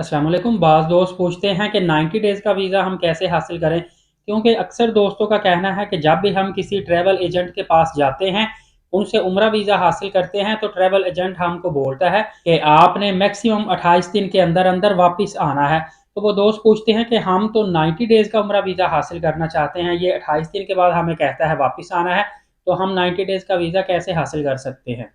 अस्सलाम वालेकुम। बाज़ दोस्त पूछते हैं कि 90 डेज़ का वीज़ा हम कैसे हासिल करें? क्योंकि अक्सर दोस्तों का कहना है कि जब भी हम किसी ट्रैवल एजेंट के पास जाते हैं, उनसे उम्रा वीज़ा हासिल करते हैं, तो ट्रैवल एजेंट हमको बोलता है कि आपने मैक्सिमम 28 दिन के अंदर-अंदर वापस आना है। तो वो दोस्त पूछते हैं कि हम तो 90 डेज़ का उम्रा वीज़ा हासिल करना चाहते हैं, ये 28 दिन के बाद हमें कहता है वापस आना है, तो हम 90 डेज़ का वीज़ा कैसे हासिल कर सकते हैं?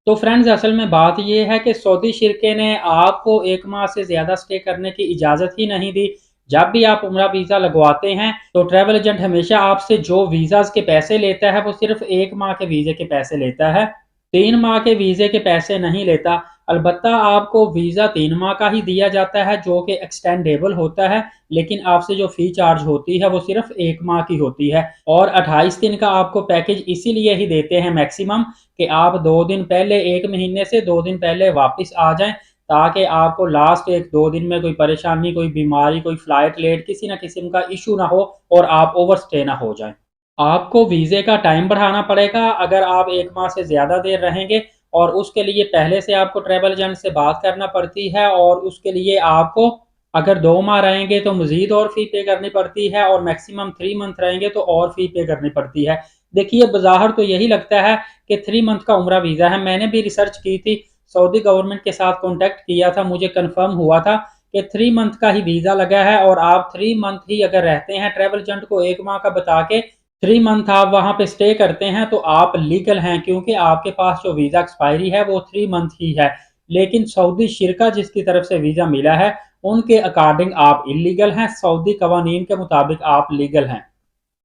तो फ्रेंड्स, असल में बात ये है कि सऊदी शिरके ने आपको 1 माह से ज़्यादा स्टे करने की इजाज़त ही नहीं दी। जब भी आप उम्रा वीज़ा लगवाते हैं, तो ट्रैवल एजेंट हमेशा आपसे जो वीज़ाज़ के पैसे लेता है, वो सिर्फ़ 1 माह के वीज़े के पैसे लेता है। 3 माह के वीज़े के पैसे नहीं लेता। अलबत्ता आपको वीज़ा 3 माह का ही दिया जाता है, जो कि एक्सटेंडेबल होता है, लेकिन आपसे जो फ़ी चार्ज होती है, वो सिर्फ़ 1 माह की होती है। और 28 दिन का आपको पैकेज इसीलिए ही देते हैं मैक्सिमम, कि आप 2 दिन पहले, 1 महीने से 2 दिन पहले वापस आ जाएँ, ताकि आपको लास्ट 1-2 दिन में कोई परेशानी, कोई बीमारी, कोई फ़्लाइट लेट, किसी न किस्म का इश्यू ना हो और आप ओवरस्टे ना हो जाएँ। आपको वीज़े का टाइम बढ़ाना पड़ेगा अगर आप 1 माह से ज़्यादा देर रहेंगे, और उसके लिए पहले से आपको ट्रैवल एजेंट से बात करना पड़ती है, और उसके लिए आपको, अगर 2 माह रहेंगे तो मज़ीद और फ़ी पे करनी पड़ती है, और मैक्सिमम 3 मंथ रहेंगे तो और फ़ी पे करनी पड़ती है। देखिए, बज़ाहिर तो यही लगता है कि 3 मंथ का उम्रा वीज़ा है। मैंने भी रिसर्च की थी, सऊदी गवर्नमेंट के साथ कॉन्टैक्ट किया था, मुझे कन्फर्म हुआ था कि 3 मंथ का ही वीज़ा लगा है, और आप 3 मंथ ही अगर रहते हैं, ट्रैवल एजेंट को 1 माह का बता के 3 मंथ आप वहाँ पे स्टे करते हैं, तो आप लीगल हैं, क्योंकि आपके पास जो वीज़ा एक्सपायरी है वो 3 मंथ ही है। लेकिन सऊदी शिरका जिसकी तरफ से वीज़ा मिला है, उनके अकॉर्डिंग आप इल्लीगल हैं, सऊदी कवानीन के मुताबिक आप लीगल हैं।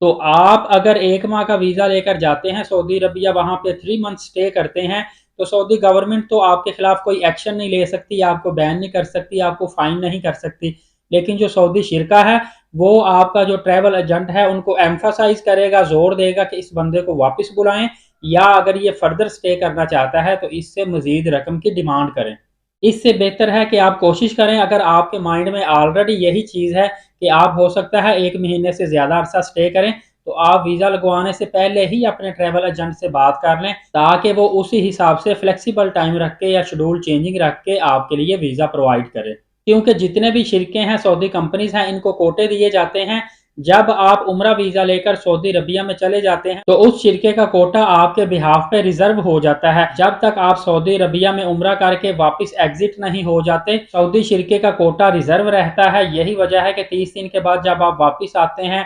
तो आप अगर 1 माह का वीज़ा लेकर जाते हैं सऊदी अरबिया, वहाँ पे 3 मंथ स्टे करते हैं, तो सऊदी गवर्नमेंट तो आपके खिलाफ कोई एक्शन नहीं ले सकती, आपको बैन नहीं कर सकती, आपको फाइन नहीं कर सकती। लेकिन जो सऊदी शिरका है, वो आपका जो ट्रैवल एजेंट है, उनको एम्फसाइज़ करेगा, ज़ोर देगा कि इस बंदे को वापस बुलाएँ, या अगर ये फर्दर स्टे करना चाहता है, तो इससे मज़ीद रकम की डिमांड करें। इससे बेहतर है कि आप कोशिश करें, अगर आपके माइंड में ऑलरेडी यही चीज़ है कि आप हो सकता है 1 महीने से ज़्यादा अरसा स्टे करें, तो आप वीज़ा लगवाने से पहले ही अपने ट्रैवल एजेंट से बात कर लें, ताकि वो उसी हिसाब से फ्लेक्सिबल टाइम रख के या शेड्यूल चेंजिंग रख के आपके लिए वीज़ा प्रोवाइड करें। क्योंकि जितने भी शिरके हैं, सऊदी कंपनीज़ हैं, इनको कोटे दिए जाते हैं। जब आप उम्रा वीज़ा लेकर सऊदी अरबिया में चले जाते हैं, तो उस शिरके का कोटा आपके बिहाफ़ पे रिज़र्व हो जाता है। जब तक आप सऊदी अरबिया में उम्रा करके वापस एग्ज़िट नहीं हो जाते, सऊदी शिरके का कोटा रिज़र्व रहता है। यही वजह है कि 30 दिन के बाद जब आप वापस आते हैं,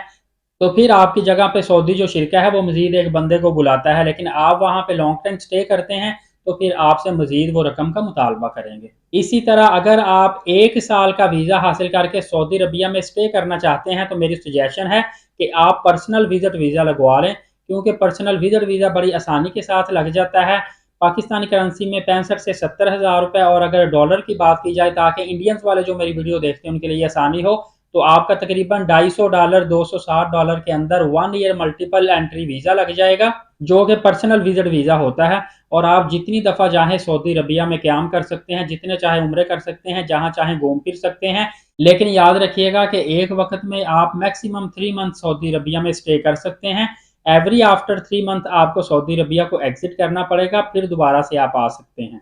तो फिर आपकी जगह पे सऊदी जो शिरका है, वो मज़ीद एक बंदे को बुलाता है। लेकिन आप वहाँ पे लॉन्ग टाइम स्टे करते हैं, तो फिर आपसे मज़ीद वो रकम का मुतालबा करेंगे। इसी तरह अगर आप 1 साल का वीज़ा हासिल करके सऊदी अरबिया में स्टे करना चाहते हैं, तो मेरी सजेशन है कि आप पर्सनल विज़िट वीज़ा लगवा लें, क्योंकि पर्सनल विज़िट वीज़ा बड़ी आसानी के साथ लग जाता है। पाकिस्तानी करेंसी में 65 से 70 हज़ार रुपए, और अगर डॉलर की बात की जाए, ताकि इंडियंस वाले जो मेरी वीडियो देखते हैं उनके लिए आसानी हो, तो आपका तकरीबन $250 $260 के अंदर 1 ईयर मल्टीपल एंट्री वीज़ा लग जाएगा, जो कि पर्सनल विज़िट वीज़ा होता है। और आप जितनी दफ़ा चाहें सऊदी अरबिया में क़याम कर सकते हैं, जितने चाहे उम्रे कर सकते हैं, जहाँ चाहें घूम फिर सकते हैं। लेकिन याद रखिएगा कि एक वक़्त में आप मैक्सिमम 3 मंथ सऊदी अरबिया में स्टे कर सकते हैं। एवरी आफ्टर 3 मंथ आपको सऊदी अरबिया को एग्ज़िट करना पड़ेगा, फिर दोबारा से आप आ सकते हैं।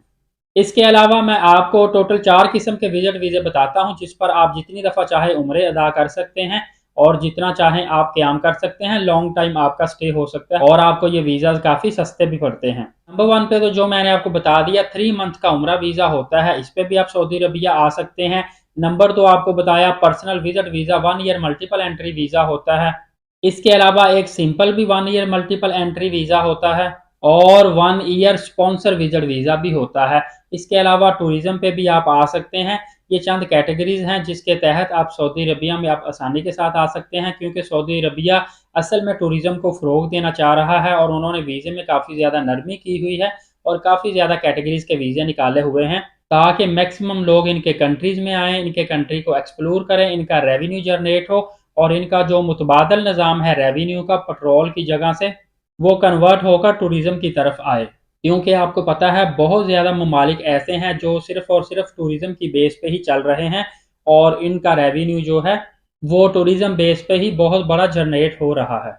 इसके अलावा मैं आपको टोटल 4 किस्म के विज़िट वीज़े बताता हूँ, जिस पर आप जितनी दफ़ा चाहें उम्रे अदा कर सकते हैं, और जितना चाहें आप क़याम कर सकते हैं। लॉन्ग टाइम आपका स्टे हो सकता है, और आपको ये वीज़ाज़ काफ़ी सस्ते भी पड़ते हैं। नंबर 1 पे तो जो मैंने आपको बता दिया, 3 मंथ का उम्रा वीज़ा होता है, इस पे भी आप सऊदी अरबिया आ सकते हैं। नंबर 2 आपको बताया, personal visit visa 1 year multiple entry visa होता है। इसके अलावा एक सिंपल भी 1 ईयर मल्टीपल एंट्री वीज़ा होता है, और 1 ईयर स्पॉन्सर विज़िट वीज़ा भी होता है। इसके अलावा टूरिज़्म पे भी आप आ सकते हैं। ये चंद कैटेगरीज़ हैं जिसके तहत आप सऊदी अरबिया में आप आसानी के साथ आ सकते हैं, क्योंकि सऊदी अरबिया असल में टूरिज़्म को फ़रोग़ देना चाह रहा है, और उन्होंने वीज़े में काफ़ी ज़्यादा नरमी की हुई है, और काफ़ी ज़्यादा कैटेगरीज़ के वीज़े निकाले हुए हैं, ताकि मैक्सिमम लोग इनके कंट्रीज़ में आएँ, इनके कंट्री को एक्सप्लोर करें, इनका रेवेन्यू जनरेट हो, और इनका जो मुतबादल निज़ाम है रेवेन्यू का, पेट्रोल की जगह से, वो कन्वर्ट होकर टूरिज़्म की तरफ आए। क्योंकि आपको पता है, बहुत ज़्यादा ममालिक ऐसे हैं जो सिर्फ़ और सिर्फ़ टूरिज़्म की बेस पे ही चल रहे हैं, और इनका रेवेन्यू जो है, वो टूरिज़्म बेस पे ही बहुत बड़ा जनरेट हो रहा है।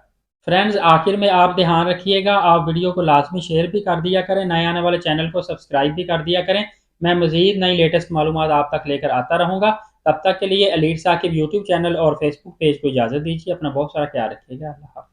फ्रेंड्स, आखिर में आप ध्यान रखिएगा, आप वीडियो को लाज़मी शेयर भी कर दिया करें, नए आने वाले चैनल को सब्सक्राइब भी कर दिया करें, मैं मज़ीद नई लेटेस्ट मालूमात आप तक लेकर आता रहूँगा। तब तक के लिए एलीट साकिब यूट्यूब चैनल और फेसबुक पेज को इजाज़त दीजिए। अपना बहुत सारा ख्याल रखिएगा। अल्लाह हाफ़िज़।